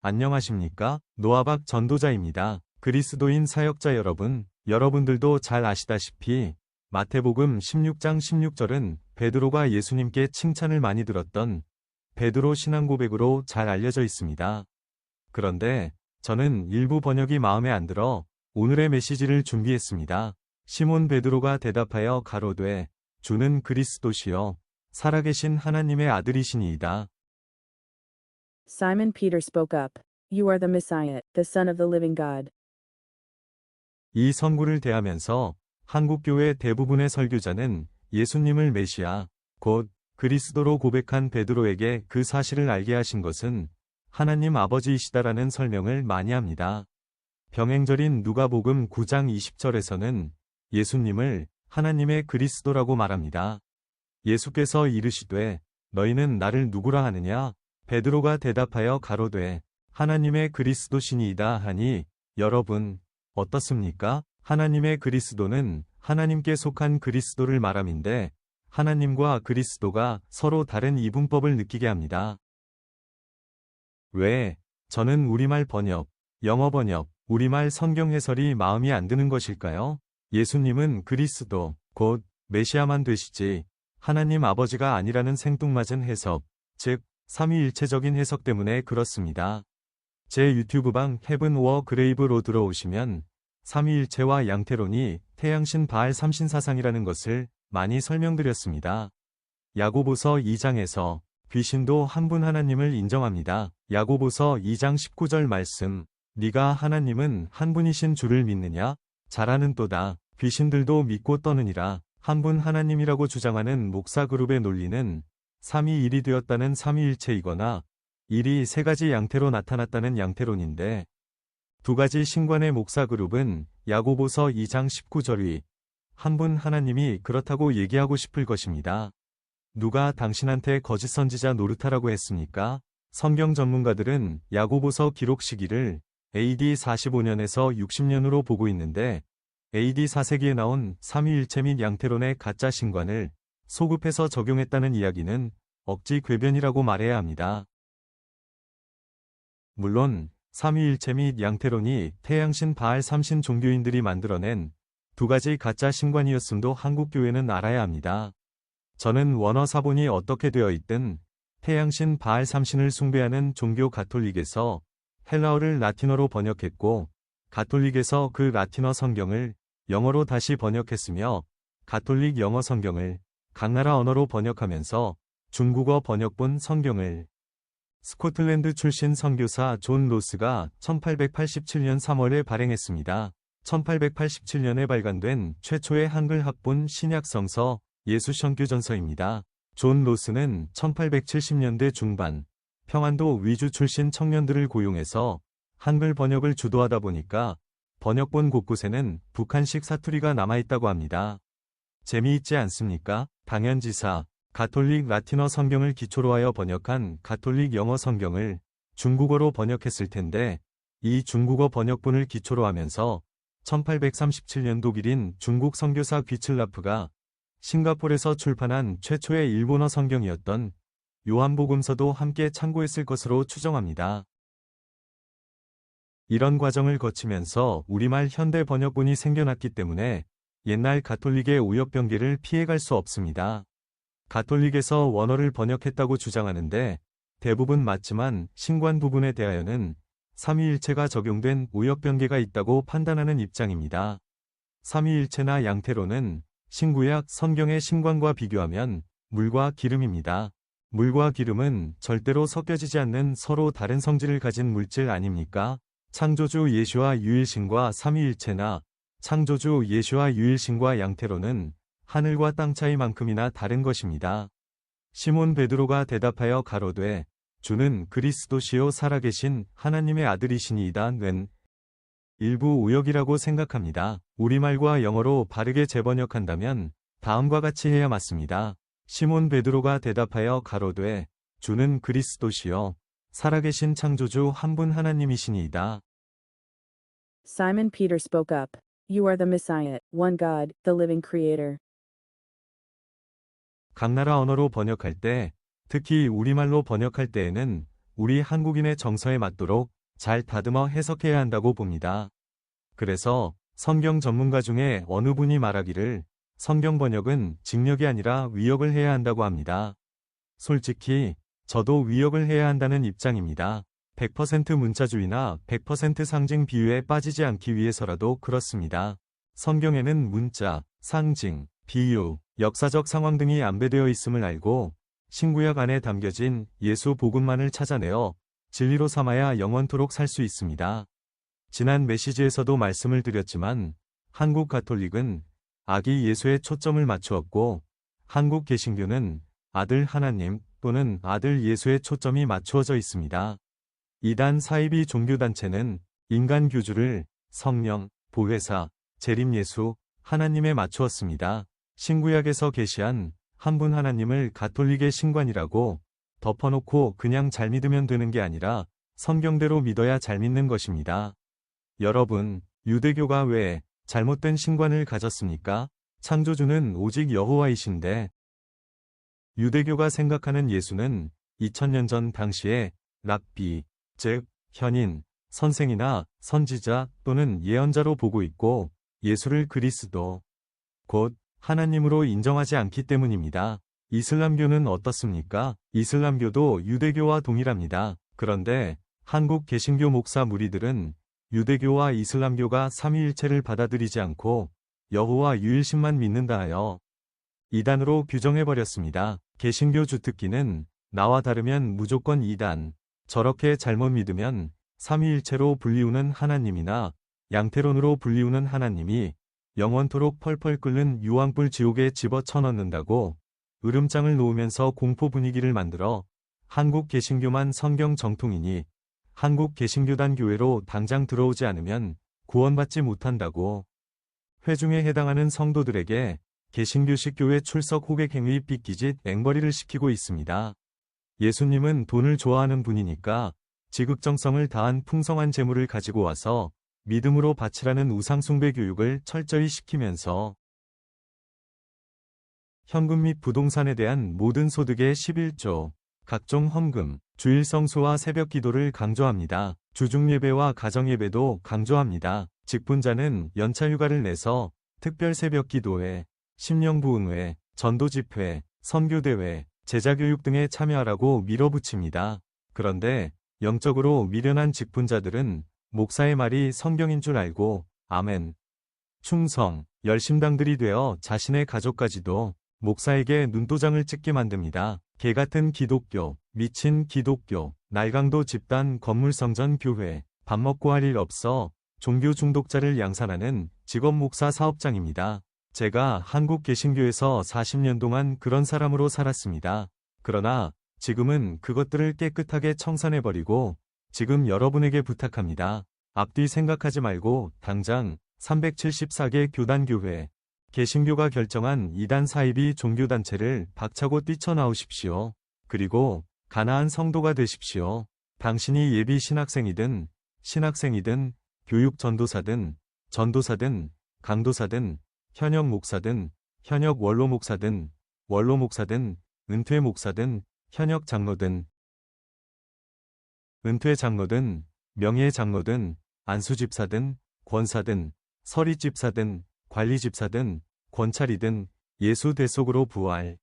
안녕하십니까? 노아박 전도자입니다. 그리스도인 사역자 여러분, 여러분들도 잘 아시다시피 마태복음 16장 16절은 베드로가 예수님께 칭찬을 많이 들었던 베드로 신앙 고백으로 잘 알려져 있습니다. 그런데 저는 일부 번역이 마음에 안 들어 오늘의 메시지를 준비했습니다. 시몬 베드로가 대답하여 가로되 주는 그리스도시요 살아계신 하나님의 아들이시니이다. Simon Peter spoke up, "You are the Messiah, the Son of the living God." 이 선구를 대하면서 한국교회 대부분의 설교자는 예수님을 메시아, 곧 그리스도로 고백한 베드로에게 그 사실을 알게 하신 것은 하나님 아버지이시다라는 설명을 많이 합니다. 병행절인 누가복음 9장 20절에서는 예수님을 하나님의 그리스도라고 말합니다. 예수께서 이르시되 너희는 나를 누구라 하느냐? 베드로가 대답하여 가로되 하나님의 그리스도시니이다 하니 여러분 어떻습니까? 하나님의 그리스도는 하나님께 속한 그리스도를 말함인데 하나님과 그리스도가 서로 다른 이분법을 느끼게 합니다. 왜? 저는 우리말 번역, 영어 번역, 우리말 성경 해설이 마음이 안 드는 것일까요? 예수님은 그리스도, 곧 메시아만 되시지 하나님 아버지가 아니라는 생뚱맞은 해석, 즉 삼위일체적인 해석 때문에 그렇습니다. 제 유튜브방 헤븐 오어 그레이브로 들어오시면 삼위일체와 양태론이 태양신 바알 삼신사상이라는 것을 많이 설명드렸습니다. 야고보서 2장에서 귀신도 한 분 하나님을 인정합니다. 야고보서 2장 19절 말씀, 네가 하나님은 한 분이신 줄을 믿느냐? 잘하는도다. 귀신들도 믿고 떠느니라. 한 분 하나님이라고 주장하는 목사그룹의 논리는 삼위 일이 되었다는 삼위일체이거나 일이 세 가지 양태로 나타났다는 양태론인데 두 가지 신관의 목사그룹은 야고보서 2장 19절이 한 분 하나님이 그렇다고 얘기하고 싶을 것입니다. 누가 당신한테 거짓 선지자 노릇하라고 했습니까? 성경 전문가들은 야고보서 기록 시기를 AD 45년에서 60년으로 보고 있는데 AD 4세기에 나온 삼위일체 및 양태론의 가짜 신관을 소급해서 적용했다는 이야기는 억지 궤변이라고 말해야 합니다. 물론 삼위일체 및 양태론이 태양신 바알 삼신 종교인들이 만들어낸 두 가지 가짜 신관이었음도 한국교회는 알아야 합니다. 저는 원어 사본이 어떻게 되어 있든 태양신 바알 삼신을 숭배하는 종교 가톨릭에서 헬라어를 라틴어로 번역했고 가톨릭에서 그 라틴어 성경을 영어로 다시 번역했으며 가톨릭 영어 성경을 각 나라 언어로 번역하면서 중국어 번역본 성경을 스코틀랜드 출신 선교사 존 로스가 1887년 3월에 발행했습니다. 1887년에 발간된 최초의 한글 학본 신약성서 예수선교전서입니다. 존 로스는 1870년대 중반 평안도 위주 출신 청년들을 고용해서 한글 번역을 주도하다 보니까 번역본 곳곳에는 북한식 사투리가 남아있다고 합니다. 재미있지 않습니까? 당연지사, 가톨릭 라틴어 성경을 기초로 하여 번역한 가톨릭 영어 성경을 중국어로 번역했을 텐데 이 중국어 번역본을 기초로 하면서 1837년 독일인 중국 선교사 귀틀라프가 싱가포르에서 출판한 최초의 일본어 성경이었던 요한복음서도 함께 참고했을 것으로 추정합니다. 이런 과정을 거치면서 우리말 현대 번역본이 생겨났기 때문에 옛날 가톨릭의 오역병기를 피해갈 수 없습니다. 가톨릭에서 원어를 번역했다고 주장하는데 대부분 맞지만 신관 부분에 대하여는 삼위일체가 적용된 오역병기가 있다고 판단하는 입장입니다. 삼위일체나 양태론은 신구약 성경의 신관과 비교하면 물과 기름입니다. 물과 기름은 절대로 섞여지지 않는 서로 다른 성질을 가진 물질 아닙니까? 창조주 예수와 유일신과 삼위일체나 창조주 예수와 유일신과 양태론은 하늘과 땅 차이만큼이나 다른 것입니다. 시몬 베드로가 대답하여 가로되 주는 그리스도시요 살아계신 하나님의 아들이시니이다 는 일부 오역이라고 생각합니다. 우리말과 영어로 바르게 재번역한다면 다음과 같이 해야 맞습니다. 시몬 베드로가 대답하여 가로되 주는 그리스도시요 살아계신 창조주 한 분 하나님이시니이다. Simon Peter spoke up, "You are the Messiah, one God, the living Creator." 각 나라 언어로 번역할 때, 특히 우리말로 번역할 때에는 우리 한국인의 정서에 맞도록 잘 다듬어 해석해야 한다고 봅니다. 그래서 성경 전문가 중에 어느 분이 말하기를 성경 번역은 직역이 아니라 위역을 해야 한다고 합니다. 솔직히 저도 위역을 해야 한다는 입장입니다. 100% 문자주의나 100% 상징 비유에 빠지지 않기 위해서라도 그렇습니다. 성경에는 문자, 상징, 비유, 역사적 상황 등이 안배되어 있음을 알고 신구약 안에 담겨진 예수 복음만을 찾아내어 진리로 삼아야 영원토록 살 수 있습니다. 지난 메시지에서도 말씀을 드렸지만 한국 가톨릭은 아기 예수에 초점을 맞추었고 한국 개신교는 아들 하나님 또는 아들 예수에 초점이 맞추어져 있습니다. 이단 사이비 종교단체는 인간 교주를 성령, 보혜사, 재림예수, 하나님에 맞추었습니다. 신구약에서 계시한 한 분 하나님을 가톨릭의 신관이라고 덮어놓고 그냥 잘 믿으면 되는 게 아니라 성경대로 믿어야 잘 믿는 것입니다. 여러분, 유대교가 왜 잘못된 신관을 가졌습니까? 창조주는 오직 여호와이신데 유대교가 생각하는 예수는 2000년 전 당시에 랍비, 즉 현인, 선생이나 선지자 또는 예언자로 보고 있고 예수를 그리스도, 곧 하나님으로 인정하지 않기 때문입니다. 이슬람교는 어떻습니까? 이슬람교도 유대교와 동일합니다. 그런데 한국 개신교 목사 무리들은 유대교와 이슬람교가 삼위일체를 받아들이지 않고 여호와 유일신만 믿는다 하여 이단으로 규정해버렸습니다. 개신교 주특기는 나와 다르면 무조건 이단, 저렇게 잘못 믿으면 삼위일체로 불리우는 하나님이나 양태론으로 불리우는 하나님이 영원토록 펄펄 끓는 유황불 지옥에 집어쳐넣는다고 으름장을 놓으면서 공포 분위기를 만들어 한국 개신교만 성경 정통이니 한국 개신교단 교회로 당장 들어오지 않으면 구원받지 못한다고 회중에 해당하는 성도들에게 개신교식 교회 출석 호객 행위 삐끼짓 앵벌이를 시키고 있습니다. 예수님은 돈을 좋아하는 분이니까 지극정성을 다한 풍성한 재물을 가지고 와서 믿음으로 바치라는 우상숭배 교육을 철저히 시키면서 현금 및 부동산에 대한 모든 소득의 11조, 각종 헌금, 주일 성수와 새벽 기도를 강조합니다. 주중예배와 가정예배도 강조합니다. 직분자는 연차 휴가를 내서 특별 새벽 기도회, 심령부흥회, 전도집회, 선교대회, 제자교육 등에 참여하라고 밀어붙입니다. 그런데 영적으로 미련한 직분자들은 목사의 말이 성경인 줄 알고 아멘, 충성, 열심당들이 되어 자신의 가족까지도 목사에게 눈도장을 찍게 만듭니다. 개같은 기독교, 미친 기독교, 날강도 집단 건물성전 교회, 밥 먹고 할 일 없어 종교 중독자를 양산하는 직업 목사 사업장입니다. 제가 한국 개신교에서 40년 동안 그런 사람으로 살았습니다. 그러나 지금은 그것들을 깨끗하게 청산해버리고 지금 여러분에게 부탁합니다. 앞뒤 생각하지 말고 당장 374개 교단교회, 개신교가 결정한 이단 사이비 종교단체를 박차고 뛰쳐나오십시오. 그리고 가나안 성도가 되십시오. 당신이 예비 신학생이든 교육 전도사든 강도사든 현역 목사든 현역 원로 목사든 은퇴 목사든 현역 장로든 은퇴 장로든 명예 장로든 안수 집사든 권사든 서리 집사든 관리 집사든 권찰이든 예수 대속으로 부활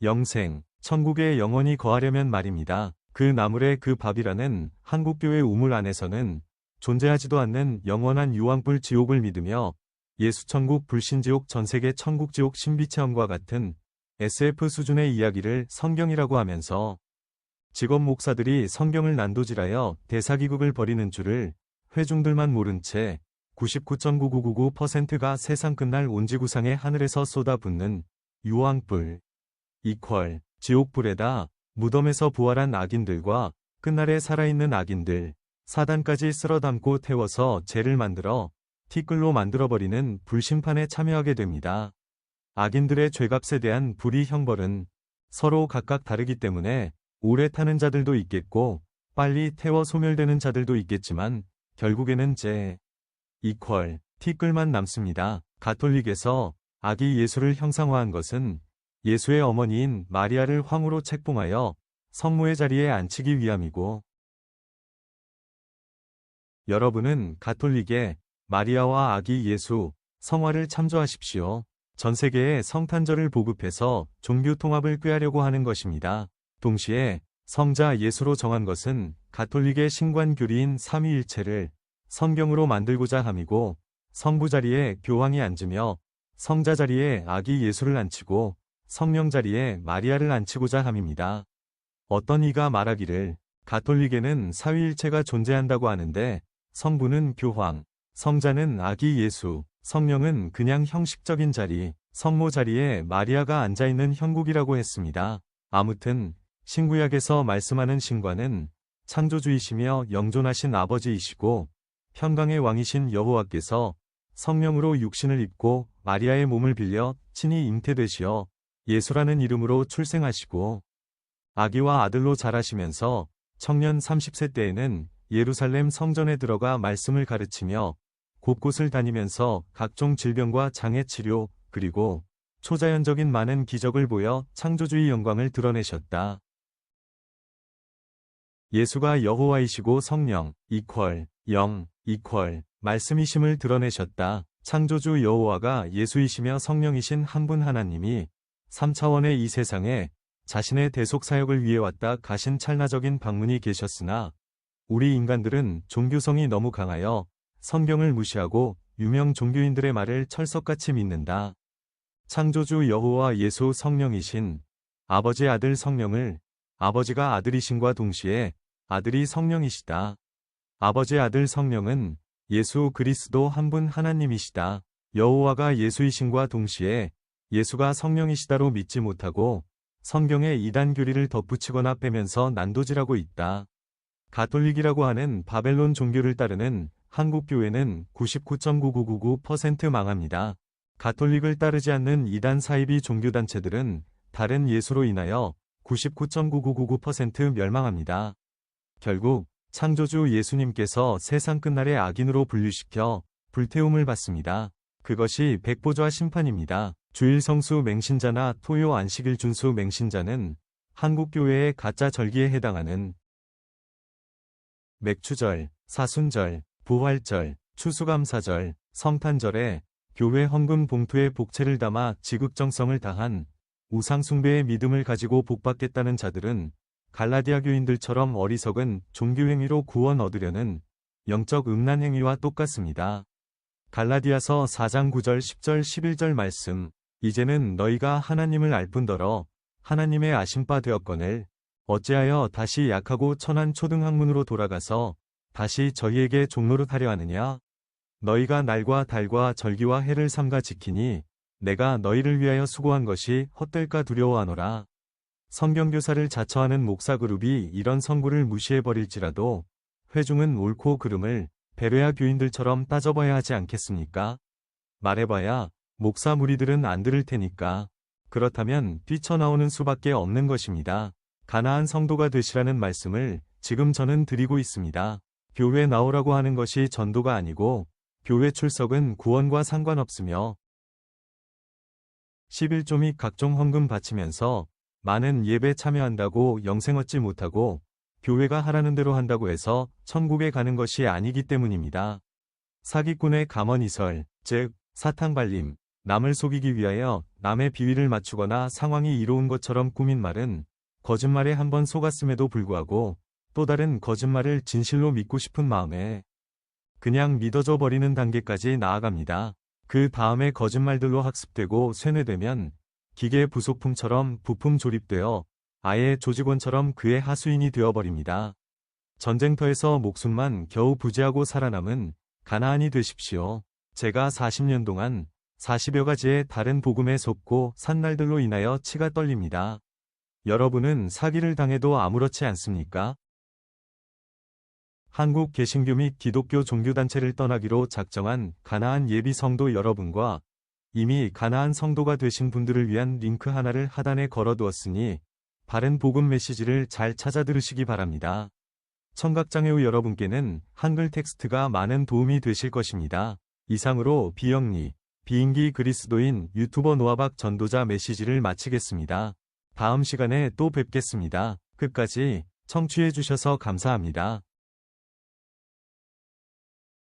영생 천국에 영원히 거하려면 말입니다. 그 나물의 그 밥이라는 한국교회 우물 안에서는 존재하지도 않는 영원한 유황불 지옥을 믿으며 예수천국 불신지옥 전세계 천국지옥 신비체험과 같은 SF 수준의 이야기를 성경이라고 하면서 직업 목사들이 성경을 난도질하여 대사기국을 벌이는 줄을 회중들만 모른 채 99.9999%가 세상 끝날 온지구상의 하늘에서 쏟아붓는 유황불 이퀄 지옥불에다 무덤에서 부활한 악인들과 끝날에 살아있는 악인들 사단까지 쓸어담고 태워서 죄를 만들어 티끌로 만들어버리는 불심판에 참여하게 됩니다. 악인들의 죄값에 대한 불의 형벌은 서로 각각 다르기 때문에 오래 타는 자들도 있겠고 빨리 태워 소멸되는 자들도 있겠지만 결국에는 죄 이퀄 티끌만 남습니다. 가톨릭에서 아기 예수를 형상화한 것은 예수의 어머니인 마리아를 황후로 책봉하여 성모의 자리에 앉히기 위함이고 여러분은 가톨릭의 마리아와 아기 예수 성화를 참조하십시오. 전 세계에 성탄절을 보급해서 종교 통합을 꾀하려고 하는 것입니다. 동시에 성자 예수로 정한 것은 가톨릭의 신관교리인 삼위일체를 성경으로 만들고자 함이고, 성부 자리에 교황이 앉으며 성자 자리에 아기 예수를 앉히고 성령 자리에 마리아를 앉히고자 함입니다. 어떤 이가 말하기를 가톨릭에는 사위일체가 존재한다고 하는데 성부는 교황, 성자는 아기 예수, 성령은 그냥 형식적인 자리, 성모 자리에 마리아가 앉아있는 형국이라고 했습니다. 아무튼 신구약에서 말씀하는 신관은 창조주이시며 영존하신 아버지이시고 평강의 왕이신 여호와께서 성령으로 육신을 입고 마리아의 몸을 빌려 친히 잉태되시어 예수라는 이름으로 출생하시고 아기와 아들로 자라시면서 청년 30세 때에는 예루살렘 성전에 들어가 말씀을 가르치며 곳곳을 다니면서 각종 질병과 장애 치료 그리고 초자연적인 많은 기적을 보여 창조주의 영광을 드러내셨다. 예수가 여호와이시고 성령, 영, 말씀이심을 드러내셨다. 창조주 여호와가 예수이시며 성령이신 한 분 하나님이 3차원의 이 세상에 자신의 대속사역을 위해 왔다 가신 찰나적인 방문이 계셨으나 우리 인간들은 종교성이 너무 강하여 성경을 무시하고 유명 종교인들의 말을 철석같이 믿는다. 창조주 여호와 예수 성령이신 아버지 아들 성령을 아버지가 아들이신과 동시에 아들이 성령이시다. 아버지 아들 성령은 예수 그리스도 한 분 하나님이시다. 여호와가 예수이신과 동시에 예수가 성령이시다로 믿지 못하고 성경에 이단 교리를 덧붙이거나 빼면서 난도질하고 있다. 가톨릭이라고 하는 바벨론 종교를 따르는 한국 교회는 99.9999% 망합니다. 가톨릭을 따르지 않는 이단 사이비 종교단체들은 다른 예수로 인하여 99.9999% 멸망합니다. 결국 창조주 예수님께서 세상 끝날의 악인으로 분류시켜 불태움을 받습니다. 그것이 백보좌 심판입니다. 주일 성수 맹신자나 토요 안식일 준수 맹신자는 한국교회의 가짜 절기에 해당하는 맥추절, 사순절, 부활절, 추수감사절, 성탄절에 교회 헌금 봉투에 복채를 담아 지극정성을 다한 우상숭배의 믿음을 가지고 복받겠다는 자들은 갈라디아 교인들처럼 어리석은 종교행위로 구원 얻으려는 영적 음란행위와 똑같습니다. 갈라디아서 4장 9절 10절 11절 말씀. 이제는 너희가 하나님을 알 뿐더러 하나님의 아심바 되었거늘 어찌하여 다시 약하고 천한 초등학문으로 돌아가서 다시 저희에게 종노릇하려 하느냐? 너희가 날과 달과 절기와 해를 삼가 지키니 내가 너희를 위하여 수고한 것이 헛될까 두려워하노라. 성경교사를 자처하는 목사그룹이 이런 선고를 무시해버릴지라도 회중은 옳고 그름을 베레아 교인들처럼 따져봐야 하지 않겠습니까? 말해봐야 목사 무리들은 안 들을 테니까. 그렇다면 뛰쳐나오는 수밖에 없는 것입니다. 가나안 성도가 되시라는 말씀을 지금 저는 드리고 있습니다. 교회 나오라고 하는 것이 전도가 아니고 교회 출석은 구원과 상관없으며 11조 및 각종 헌금 바치면서 많은 예배 참여한다고 영생 얻지 못하고 교회가 하라는 대로 한다고 해서 천국에 가는 것이 아니기 때문입니다. 사기꾼의 감언이설, 즉 사탕발림, 남을 속이기 위하여 남의 비위를 맞추거나 상황이 이로운 것처럼 꾸민 말은 거짓말에 한번 속았음에도 불구하고 또 다른 거짓말을 진실로 믿고 싶은 마음에 그냥 믿어져 버리는 단계까지 나아갑니다. 그 다음에 거짓말들로 학습되고 쇠뇌되면 기계 부속품처럼 부품 조립되어 아예 조직원처럼 그의 하수인이 되어버립니다. 전쟁터에서 목숨만 겨우 부지하고 살아남은 가나안이 되십시오. 제가 40년 동안 40여 가지의 다른 복음에 속고 산 날들로 인하여 치가 떨립니다. 여러분은 사기를 당해도 아무렇지 않습니까? 한국 개신교 및 기독교 종교단체를 떠나기로 작정한 가나안 예비 성도 여러분과 이미 가나안 성도가 되신 분들을 위한 링크 하나를 하단에 걸어두었으니 바른 복음 메시지를 잘 찾아 들으시기 바랍니다. 청각장애우 여러분께는 한글 텍스트가 많은 도움이 되실 것입니다. 이상으로 비영리, 비인기 그리스도인 유튜버 노아박 전도자 메시지를 마치겠습니다. 다음 시간에 또 뵙겠습니다. 끝까지 청취해 주셔서 감사합니다.